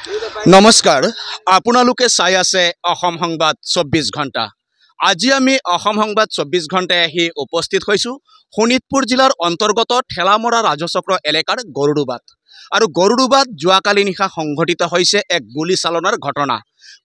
নমস্কাৰ আপোনালোকে চাই আছে অসম সংবাদ 24 ঘণ্টা। আজি আমি অসম সংবাদ 24 ঘণ্টায় আহি উপস্থিত হৈছোঁ শোণিতপুৰ জিলাৰ অন্তৰ্গত ঠেলামৰা ৰাজচক্ৰ এলেকাৰ গৰুডুবাত। আৰু গৰুডুবাত যোৱাকালি নিশা সংঘটিত হৈছে এক গুলীচালনাৰ ঘটনা।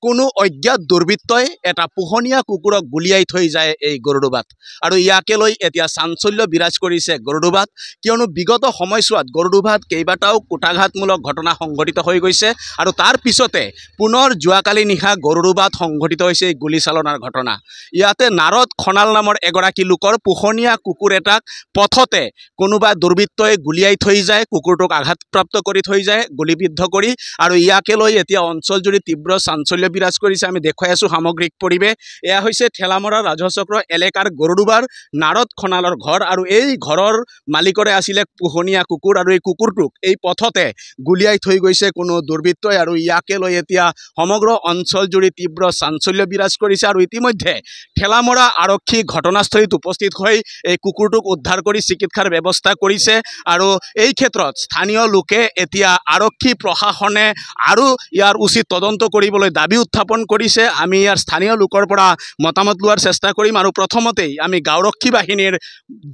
কোনো অজ্ঞাত দুৰ্বৃত্তই এটা পোহনীয়া কুকুৰক গুলিয়াই থৈ যায় এই গৰুডুবাত। আৰু ইয়াকে লৈ এতিয়া চাঞ্চল্য বিৰাজ কৰিছে গৰুডুবাত, কিয়নো বিগত সময়ছোৱাত গৰুডুবাত কেইবাটাও কুটাঘাতমূলক ঘটনা সংঘটিত হৈ গৈছে। আৰু তাৰ পিছতে পুনৰ যোৱাকালি নিশা গৰুডুবাত সংঘটিত হৈছে এই গুলীচালনাৰ ঘটনা। ইয়াতে নাৰদ খনাল নামৰ এগৰাকী লোকৰ পোহনীয়া কুকুৰ এটাক পথতে কোনোবা দুৰ্বৃত্তই গুলিয়াই থৈ যায়, কুকুৰটোক আঘাতপ্ৰাপ্ত কৰি থৈ যায় গুলীবিদ্ধ কৰি। আৰু ইয়াকে লৈ এতিয়া অঞ্চলজুৰি তীব্ৰ চাঞ্চল্য বিৰাজ কৰিছে। আমি দেখুৱাই আছোঁ সামগ্ৰিক পৰিৱেশ। এয়া হৈছে ঠেলামৰা ৰাজচক্ৰ এলেকাৰ গৰুডুবাৰ নাৰদ খনালৰ ঘৰ। আৰু এই ঘৰৰ মালিকৰে আছিলে পোহনীয়া কুকুৰ, আৰু এই কুকুৰটোক এই পথতে গুলিয়াই থৈ গৈছে কোনো দুৰ্বৃত্তই। আৰু ইয়াকে লৈ এতিয়া সমগ্ৰ অঞ্চলজুৰি তীব্ৰ চাঞ্চল্য বিৰাজ কৰিছে। আৰু ইতিমধ্যে ঠেলামৰা আৰক্ষী ঘটনাস্থলীত উপস্থিত হৈ এই কুকুৰটোক উদ্ধাৰ কৰি চিকিৎসাৰ ব্যৱস্থা কৰিছে। আৰু এই ক্ষেত্ৰত স্থানীয় লোকে এতিয়া আৰক্ষী প্ৰশাসনে আৰু ইয়াৰ উচিত তদন্ত কৰিবলৈ দাবী উত্থাপন কৰিছে। আমি ইয়াৰ স্থানীয় লোকৰ পৰা মতামত লোৱাৰ চেষ্টা কৰিম। আৰু প্ৰথমতেই আমি গাঁওৰক্ষী বাহিনীৰ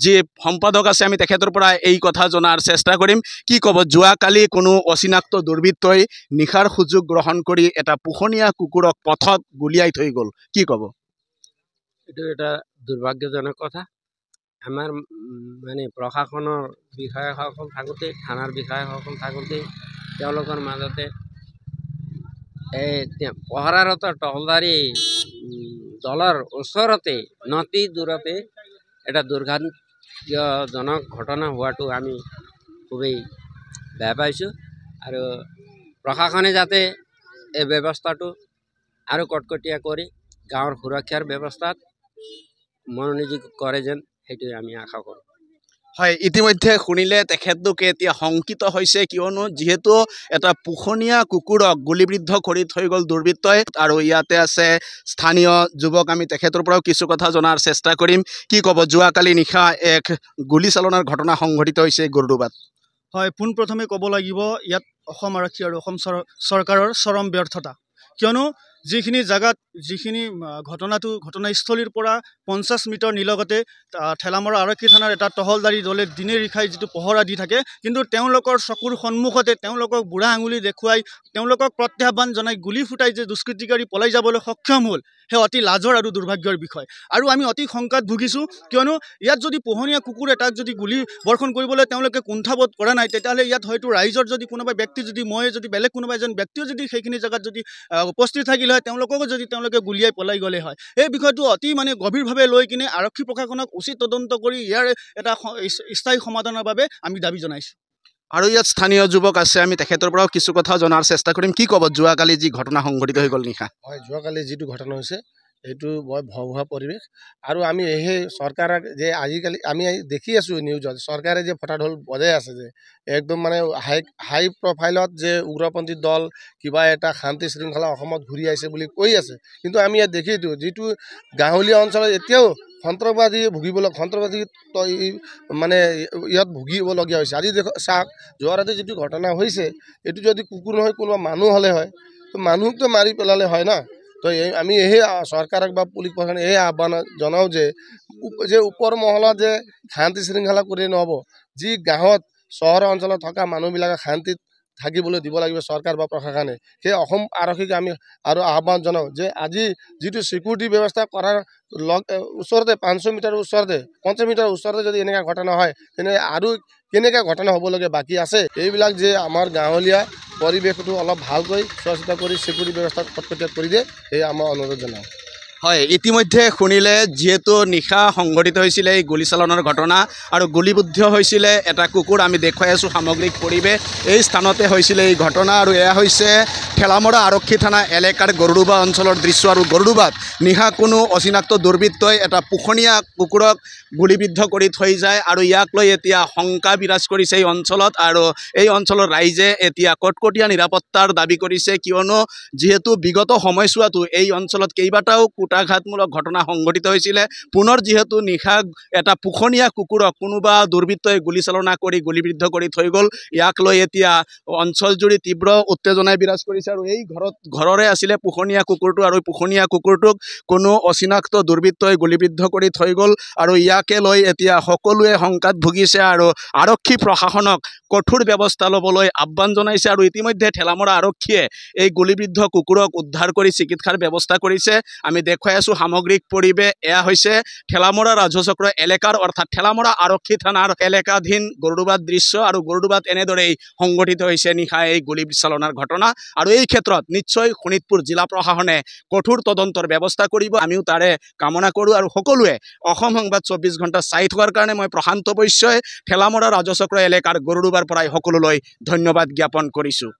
যি সম্পাদক আছে আমি তেখেতৰ পৰা এই কথা জনাৰ চেষ্টা কৰিম। কি ক'ব, যোৱাকালি কোনো অচিনাক্ত দুৰ্বৃত্তই নিশাৰ সুযোগ গ্ৰহণ কৰি এটা পোহনীয়া কুকুৰক পথত গুলিয়াই থৈ গ'ল, কি ক'ব? এইটো এটা দুৰ্ভাগ্যজনক কথা। আমাৰ মানে প্ৰশাসনৰ বিষয়াসকল থাকোঁতে, থানাৰ বিষয়াসকল থাকোঁতে তেওঁলোকৰ মাজতে পহৰাৰত টহলদাৰী দলৰ ওচৰতে নতি দূৰতে এটা দুৰ্ভাগ্যজনক ঘটনা হোৱাটো আমি খুবেই বেয়া পাইছোঁ। আৰু প্ৰশাসনে যাতে এই ব্যৱস্থাটো আৰু কটকটীয়া কৰি গাঁৱৰ সুৰক্ষাৰ ব্যৱস্থাত মনোনিযোগ কৰে যেন সেইটোৱে আমি আশা কৰোঁ। হয়, ইতিমধ্যে শুনিলে তেখেতলোকে এতিয়া শংকিত হৈছে, কিয়নো যিহেতু এটা পোহনীয়া কুকুৰক গুলীবিদ্ধ কৰি থৈ গ'ল দুৰ্বৃত্তই। আৰু ইয়াতে আছে স্থানীয় যুৱক, আমি তেখেতৰ পৰাও কিছু কথা জনাৰ চেষ্টা কৰিম। কি ক'ব, যোৱাকালি নিশা এক গুলীচালনাৰ ঘটনা সংঘটিত হৈছে গৰুডুবাত। হয়, পোনপ্ৰথমে ক'ব লাগিব ইয়াত অসম আৰক্ষী আৰু অসম চৰকাৰৰ চৰম ব্যৰ্থতা। কিয়নো যিখিনি জেগাত ঘটনাস্থলীৰ পৰা 50 মিটাৰ নিলগতে ঠেলামৰা আৰক্ষী থানাৰ এটা টহলদাৰী দলে দিনে নিশাই যিটো পহৰা দি থাকে, কিন্তু তেওঁলোকৰ চকুৰ সন্মুখতে তেওঁলোকক বুঢ়া আঙুলি দেখুৱাই তেওঁলোকক প্ৰত্যাহ্বান জনাই গুলী ফুটাই যে দুষ্কৃতিকাৰী পলাই যাবলৈ সক্ষম হ'ল, সেই অতি লাজৰ আৰু দুৰ্ভাগ্যৰ বিষয়। আৰু আমি অতি শংকাত ভুগিছোঁ, কিয়নো ইয়াত যদি পোহনীয়া কুকুৰ এটাক যদি গুলী বৰ্ষণ কৰিবলৈ তেওঁলোকে কুণ্ঠাবোধ কৰা নাই, তেতিয়াহ'লে ইয়াত হয়তো ৰাইজৰ যদি কোনোবা ব্যক্তি যদি বেলেগ কোনোবা এজন ব্যক্তিও যদি সেইখিনি জেগাত যদি উপস্থিত থাকিলে হয়, তেওঁলোককো যদি তেওঁলোকে গুলিয়াই পলাই গ'লে হয়। এই বিষয়টো অতি গভীৰভাৱে লৈ কিনে আৰক্ষী প্ৰশাসনক উচিত তদন্ত কৰি ইয়াৰ এটা স্থায়ী সমাধানৰ বাবে আমি দাবী জনাইছোঁ। আৰু ইয়াত স্থানীয় যুৱক আছে, আমি তেখেতৰ পৰাও কিছু কথা জনাৰ চেষ্টা কৰিম। কি ক'ব, যোৱাকালি যি ঘটনা সংঘটিত হৈ গ'ল নিশা? হয়, যোৱাকালি যিটো ঘটনা হৈছে এইটো বৰ ভয়াৱহ পৰিৱেশ। আৰু আমি সেই চৰকাৰক যে আজিকালি আমি দেখি আছোঁ নিউজত চৰকাৰে যে ফটা ঢোল বজাই আছে, যে একদম হাই প্ৰফাইলত যে উগ্ৰপন্থী দল কিবা এটা শান্তি শৃংখলা অসমত ঘূৰি আহিছে বুলি কৈ আছে। কিন্তু আমি ইয়াত দেখিছোঁ যিটো গাঁৱলীয়া অঞ্চলত এতিয়াও সন্ত্ৰাসবাদী ইয়াত ভুগিবলগীয়া হৈছে। আজি চাওক, যোৱা ৰাতি যিটো ঘটনা হৈছে, এইটো যদি কুকুৰ নহয় কোনোবা মানুহ হ'লে হয়, তো মানুহকতো মাৰি পেলালে হয় না। তো আমি এই চৰকাৰক বা পুলিচ প্ৰশাসনক এই আহ্বান জনাওঁ যে ওপৰ মহলত যে শান্তি শৃংখলা কৰি নহ'ব, যি গাঁৱত চহৰ অঞ্চলত থকা মানুহবিলাকে শান্তিত থাকিবলৈ দিব লাগিব চৰকাৰ বা প্ৰশাসনে। সেই অসম আৰক্ষীক আমি আৰু আহ্বান জনাওঁ যে আজি যিটো ছিকিউৰিটি ব্যৱস্থা কৰাৰ ওচৰতে 500 মিটাৰ ওচৰতে 50 মিটাৰ ওচৰতে যদি এনেকুৱা ঘটনা হয়, তেনে আৰু কেনেকৈ ঘটনা হ'বলগীয়া বাকী আছে। এইবিলাক যে আমাৰ গাঁৱলীয়া পৰিৱেশটো অলপ ভালকৈ চোৱা চিতা কৰি ছিকিউৰিটি ব্যৱস্থা কটকটীয়া কৰি দিয়ে, সেই আমাৰ অনুৰোধ জনাওঁ। হয়, ইতিমধ্যে শুনিলে যিহেতু নিশা সংঘটিত হৈছিলে এই গুলীচালনাৰ ঘটনা, আৰু গুলীবিদ্ধ হৈছিলে এটা কুকুৰ। আমি দেখুৱাই আছোঁ সামগ্ৰিক পৰিৱেশ, এই স্থানতে হৈছিলে এই ঘটনা। আৰু এয়া হৈছে ঠেলামৰা আৰক্ষী থানা এলেকাৰ গৰুডুবা অঞ্চলৰ দৃশ্য। আৰু গৰুডুবাত নিশা কোনো অচিনাক্ত দুৰ্বৃত্তই এটা পোহনীয়া কুকুৰক গুলীবিদ্ধ কৰি থৈ যায়। আৰু ইয়াক লৈ এতিয়া শংকা বিৰাজ কৰিছে এই অঞ্চলত। আৰু এই অঞ্চলৰ ৰাইজে এতিয়া কটকটীয়া নিৰাপত্তাৰ দাবী কৰিছে, কিয়নো যিহেতু বিগত সময়ছোৱাতো এই অঞ্চলত কেইবাটাও কুটাঘাতমূলক ঘটনা সংঘটিত হৈছিলে। পুনৰ যিহেতু নিশা এটা পোহনীয়া কুকুৰক কোনোবা দুৰ্বৃত্তই গুলীচালনা কৰি গুলীবিদ্ধ কৰি থৈ গ'ল, ইয়াক লৈ এতিয়া অঞ্চলজুৰি তীব্ৰ উত্তেজনাই বিৰাজ কৰিছে। হৈছে আৰু এই ঘৰৰে আছিলে পোহনীয়া কুকুৰটো আৰু পোহনীয়া কুকুৰটোক কোনো অচিনাক্ত দুৰ্বৃত্তই গুলীবিদ্ধ কৰি থৈ গ'ল আৰু ইয়াকে লৈ এতিয়া সকলোৱে শংকাত ভুগিছে আৰু আৰক্ষী প্ৰশাসনক কঠোৰ ব্যৱস্থা ল'বলৈ আহ্বান জনাইছে আৰু ইতিমধ্যে ঠেলামৰা আৰক্ষীয়ে এই গুলীবিদ্ধ কুকুৰক উদ্ধাৰ কৰি চিকিৎসাৰ ব্যৱস্থা কৰিছে। আমি দেখুৱাই আছোঁ সামগ্ৰিক পৰিৱেশ এয়া হৈছে ঠেলামৰা ৰাজচক্ৰ এলেকাৰ অৰ্থাৎ ঠেলামৰা আৰক্ষী থানাৰ এলেকাধীন গৰুডুবাত দৃশ্য আৰু গৰুডুবাত এনেদৰেই সংঘটিত হৈছে নিশা এই গুলীচালনাৰ ঘটনা আৰু এই ক্ষেত্ৰত নিশ্চয় শোণিতপুৰ জিলা প্ৰশাসনে কঠোৰ তদন্তৰ ব্যৱস্থা কৰিব। আমিও তাৰে কামনা কৰোঁ আৰু সকলোৱে অসম সংবাদ 24 ঘণ্টা চাই থকাৰ কাৰণে মই প্ৰশান্ত বৈশ্যই ঠেলামৰা ৰাজচক্ৰ এলেকাৰ গৰুডুবাৰ পৰাই সকলোলৈ ধন্যবাদ জ্ঞাপন কৰিছোঁ।